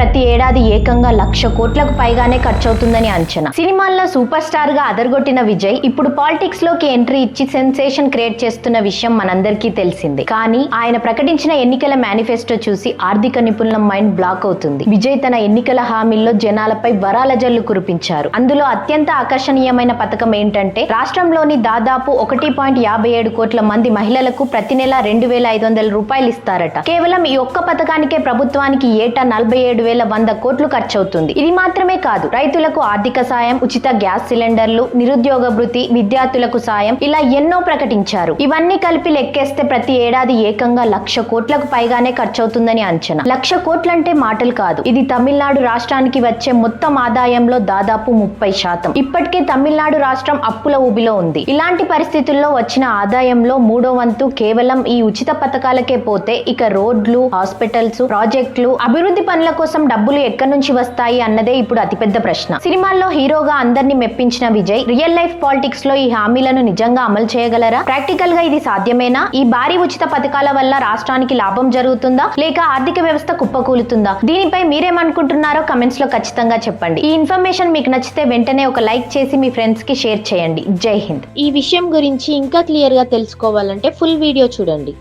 ప్రతి ఏడాది ఏకంగా 1,00,000 కోట్లకు పైగానే ఖర్చవుతుందని అంచనా. సినిమాల్లో సూపర్ స్టార్ గా అదరగొట్టిన విజయ్ ఇప్పుడు పాలిటిక్స్ లోకి ఎంట్రీ ఇచ్చి సెన్సేషన్ క్రియేట్ చేస్తున్న విషయం మనందరికీ తెలిసిందే. కానీ ఆయన ప్రకటించిన ఎన్నికల మేనిఫెస్టో చూసి ఆర్థిక నిపుణుల మైండ్ బ్లాక్ అవుతుంది. విజయ్ తన ఎన్నికల హామీల్లో జనాలపై వరాల జల్లు కురిపించారు. అందులో అత్యంత ఆకర్షణీయమైన పథకం ఏంటంటే రాష్ట్రంలోని దాదాపు 1.57 కోట్ల మంది మహిళలకు ప్రతి నెల 2,500 రూపాయలు ఇస్తారట. కేవలం ఈ ఒక్క పథకానికే ప్రభుత్వానికి ఏటా 47,100 కోట్లు ఖర్చవుతుంది. ఇది మాత్రమే కాదు, రైతులకు ఆర్థిక సాయం, ఉచిత గ్యాస్ సిలిండర్లు, నిరుద్యోగ భృతి, విద్యార్థులకు సాయం, ఇలా ఎన్నో ప్రకటించారు. ఇవన్నీ కలిపి లెక్కేస్తే ప్రతి ఏడాది ఏకంగా 1,00,000 కోట్లకు పైగానే ఖర్చవుతుందని అంచనా. 1,00,000 కోట్లంటే మాటలు కాదు. ఇది తమిళనాడు రాష్ట్రానికి వచ్చే మొత్తం ఆదాయంలో దాదాపు 30%. ఇప్పటికే తమిళనాడు రాష్ట్రం అప్పుల ఊబిలో ఉంది. ఇలాంటి పరిస్థితుల్లో వచ్చిన ఆదాయంలో 3వ వంతు కేవలం ఈ ఉచిత పథకాలకే పోతే ఇక రోడ్లు, హాస్పిటల్స్, ప్రాజెక్టులు, అభివృద్ధి పనుల కోసం డబ్బులు ఎక్కడి నుంచి వస్తాయి అన్నదే ఇప్పుడు అతిపెద్ద ప్రశ్న. సినిమాల్లో హీరోగా అందరినీ మెప్పించిన విజయ్ రియల్ లైఫ్ పాలిటిక్స్ లో ఈ హామీలను నిజంగా అమలు చేయగలరా? ప్రాక్టికల్ గా ఇది సాధ్యమేనా? ఈ భారీ ఉచిత పథకాల వల్ల రాష్ట్రానికి లాభం జరుగుతుందా లేక ఆర్థిక వ్యవస్థ కుప్పకూలుతుందా? దీనిపై మీరేమనుకుంటున్నారో కమెంట్స్ లో ఖచ్చితంగా చెప్పండి. ఈ ఇన్ఫర్మేషన్ మీకు నచ్చితే వెంటనే ఒక లైక్ చేసి మీ ఫ్రెండ్స్ కి షేర్ చేయండి. జై హింద్. ఈ విషయం గురించి ఇంకా క్లియర్ గా తెలుసుకోవాలంటే ఫుల్ వీడియో చూడండి.